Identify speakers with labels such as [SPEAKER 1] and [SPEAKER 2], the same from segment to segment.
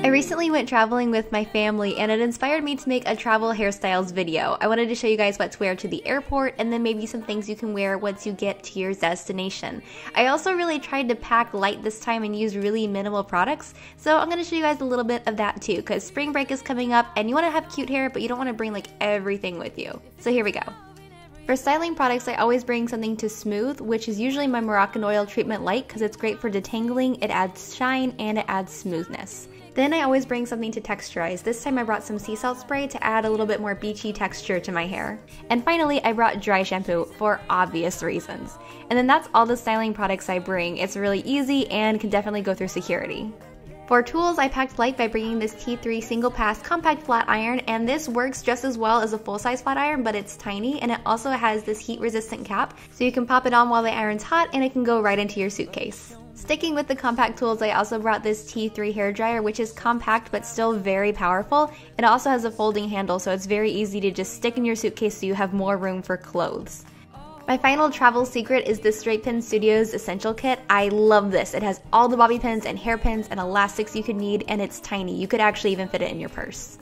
[SPEAKER 1] I recently went traveling with my family and it inspired me to make a travel hairstyles video. I wanted to show you guys what to wear to the airport and then maybe some things you can wear once you get to your destination. I also really tried to pack light this time and use really minimal products, so I'm going to show you guys a little bit of that too, because spring break is coming up and you want to have cute hair but you don't want to bring like everything with you. So here we go. For styling products, I always bring something to smooth, which is usually my Moroccan oil treatment light because it's great for detangling, it adds shine, and it adds smoothness. Then I always bring something to texturize. This time I brought some sea salt spray to add a little bit more beachy texture to my hair. And finally, I brought dry shampoo for obvious reasons. And then that's all the styling products I bring. It's really easy and can definitely go through security. For tools, I packed light by bringing this T3 single pass compact flat iron, and this works just as well as a full-size flat iron, but it's tiny, and it also has this heat-resistant cap, so you can pop it on while the iron's hot and it can go right into your suitcase. Sticking with the compact tools, I also brought this T3 hair dryer, which is compact but still very powerful. It also has a folding handle, so it's very easy to just stick in your suitcase so you have more room for clothes. My final travel secret is the Straight Pin Studios Essential Kit. I love this. It has all the bobby pins and hairpins and elastics you could need, and it's tiny. You could actually even fit it in your purse.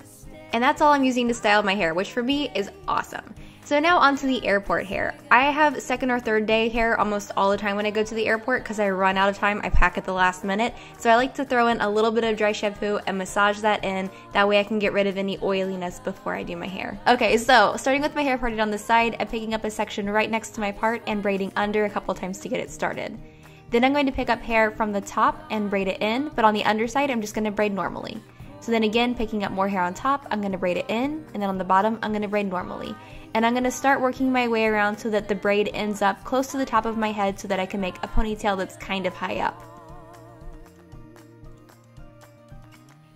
[SPEAKER 1] And that's all I'm using to style my hair, which for me is awesome. So now onto the airport hair. I have second or third day hair almost all the time when I go to the airport because I run out of time. I pack at the last minute. So I like to throw in a little bit of dry shampoo and massage that in. That way I can get rid of any oiliness before I do my hair. Okay, so starting with my hair parted on the side, I'm picking up a section right next to my part and braiding under a couple times to get it started. Then I'm going to pick up hair from the top and braid it in, but on the underside I'm just going to braid normally. So then again, picking up more hair on top, I'm going to braid it in, and then on the bottom, I'm going to braid normally. And I'm going to start working my way around so that the braid ends up close to the top of my head so that I can make a ponytail that's kind of high up.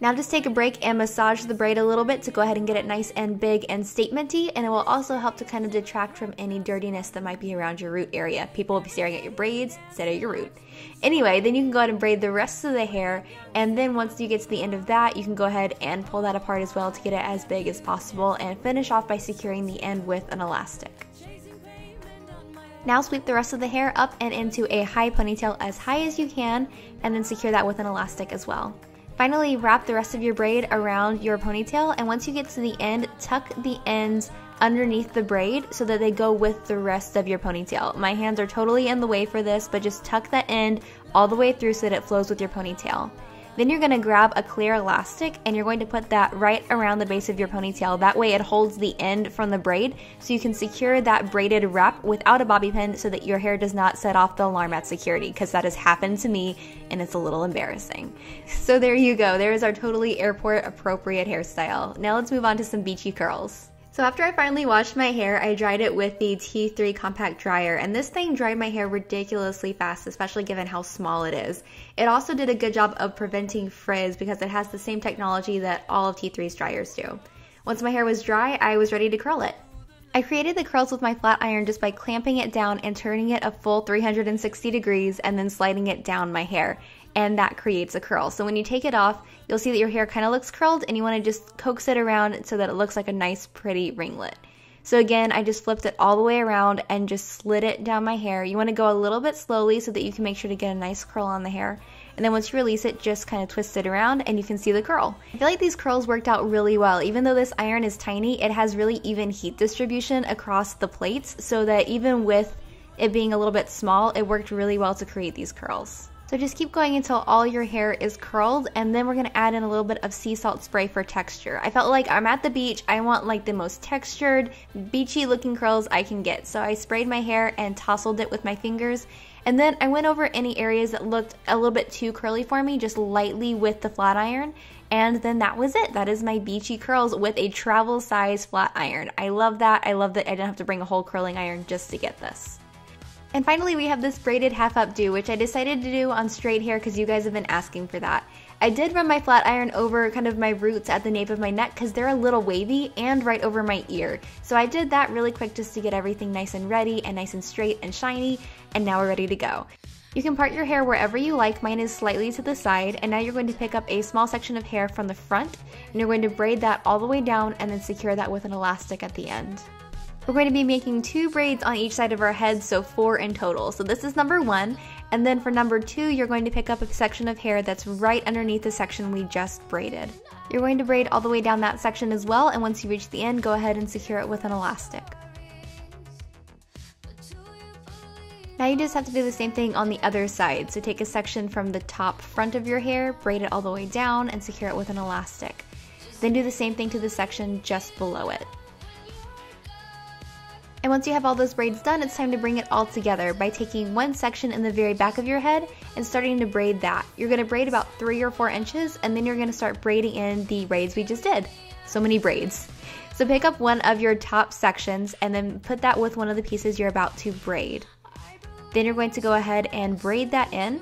[SPEAKER 1] Now just take a break and massage the braid a little bit to go ahead and get it nice and big and statementy, and it will also help to kind of detract from any dirtiness that might be around your root area. People will be staring at your braids instead of your root. Anyway, then you can go ahead and braid the rest of the hair, and then once you get to the end of that, you can go ahead and pull that apart as well to get it as big as possible and finish off by securing the end with an elastic. Now sweep the rest of the hair up and into a high ponytail as high as you can, and then secure that with an elastic as well. Finally, wrap the rest of your braid around your ponytail, and once you get to the end, tuck the ends underneath the braid so that they go with the rest of your ponytail. My hands are totally in the way for this, but just tuck that end all the way through so that it flows with your ponytail. Then you're going to grab a clear elastic and you're going to put that right around the base of your ponytail. That way it holds the end from the braid so you can secure that braided wrap without a bobby pin so that your hair does not set off the alarm at security, because that has happened to me and it's a little embarrassing. So there you go. There is our totally airport appropriate hairstyle. Now let's move on to some beachy curls. So after I finally washed my hair, I dried it with the T3 compact dryer, and this thing dried my hair ridiculously fast, especially given how small it is. It also did a good job of preventing frizz because it has the same technology that all of T3's dryers do. Once my hair was dry, I was ready to curl it. I created the curls with my flat iron just by clamping it down and turning it a full 360 degrees and then sliding it down my hair. And that creates a curl. So when you take it off, you'll see that your hair kind of looks curled and you want to just coax it around so that it looks like a nice pretty ringlet. So again, I just flipped it all the way around and just slid it down my hair. You want to go a little bit slowly so that you can make sure to get a nice curl on the hair. And then once you release it, just kind of twist it around and you can see the curl. I feel like these curls worked out really well. Even though this iron is tiny, it has really even heat distribution across the plates so that even with it being a little bit small, it worked really well to create these curls. So just keep going until all your hair is curled, and then we're going to add in a little bit of sea salt spray for texture. I felt like I'm at the beach, I want like the most textured, beachy looking curls I can get. So I sprayed my hair and tousled it with my fingers, and then I went over any areas that looked a little bit too curly for me, just lightly with the flat iron. And then that was it. That is my beachy curls with a travel size flat iron. I love that. I love that I didn't have to bring a whole curling iron just to get this. And finally, we have this braided half updo, which I decided to do on straight hair because you guys have been asking for that. I did run my flat iron over kind of my roots at the nape of my neck because they're a little wavy, and right over my ear. So I did that really quick just to get everything nice and ready and nice and straight and shiny, and now we're ready to go. You can part your hair wherever you like. Mine is slightly to the side, and now you're going to pick up a small section of hair from the front, and you're going to braid that all the way down and then secure that with an elastic at the end. We're going to be making 2 braids on each side of our head, so 4 in total. So this is number 1, and then for number 2, you're going to pick up a section of hair that's right underneath the section we just braided. You're going to braid all the way down that section as well, and once you reach the end, go ahead and secure it with an elastic. Now you just have to do the same thing on the other side. So take a section from the top front of your hair, braid it all the way down, and secure it with an elastic. Then do the same thing to the section just below it. And once you have all those braids done, it's time to bring it all together by taking one section in the very back of your head and starting to braid that. You're going to braid about 3 or 4 inches, and then you're going to start braiding in the braids we just did. So many braids. So pick up one of your top sections and then put that with one of the pieces you're about to braid. Then you're going to go ahead and braid that in,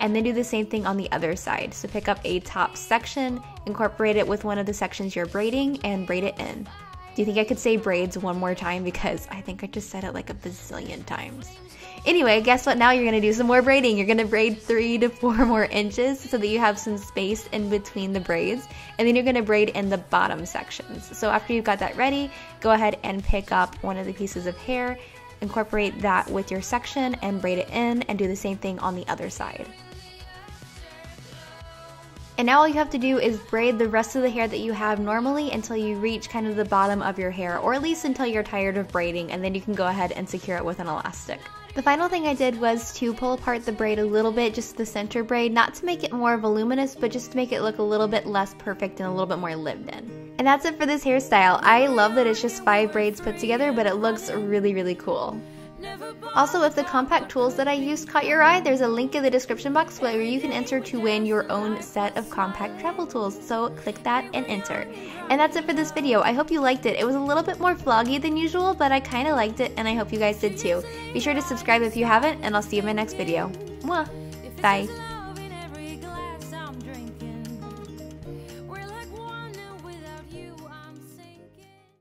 [SPEAKER 1] and then do the same thing on the other side. So pick up a top section, incorporate it with one of the sections you're braiding, and braid it in. Do you think I could say braids one more time? Because I think I just said it like a bazillion times. Anyway, guess what? Now you're going to do some more braiding. You're going to braid 3 to 4 more inches so that you have some space in between the braids. And then you're going to braid in the bottom sections. So after you've got that ready, go ahead and pick up one of the pieces of hair, incorporate that with your section, and braid it in, and do the same thing on the other side. And now all you have to do is braid the rest of the hair that you have normally until you reach kind of the bottom of your hair, or at least until you're tired of braiding, and then you can go ahead and secure it with an elastic. The final thing I did was to pull apart the braid a little bit, just the center braid, not to make it more voluminous, but just to make it look a little bit less perfect and a little bit more lived in. And that's it for this hairstyle. I love that it's just 5 braids put together, but it looks really, really cool. Also, if the compact tools that I used caught your eye, there's a link in the description box where you can enter to win your own set of compact travel tools, so click that and enter. And that's it for this video. I hope you liked it. It was a little bit more vloggy than usual, but I kind of liked it, and I hope you guys did too. Be sure to subscribe if you haven't, and I'll see you in my next video. Mwah! Bye!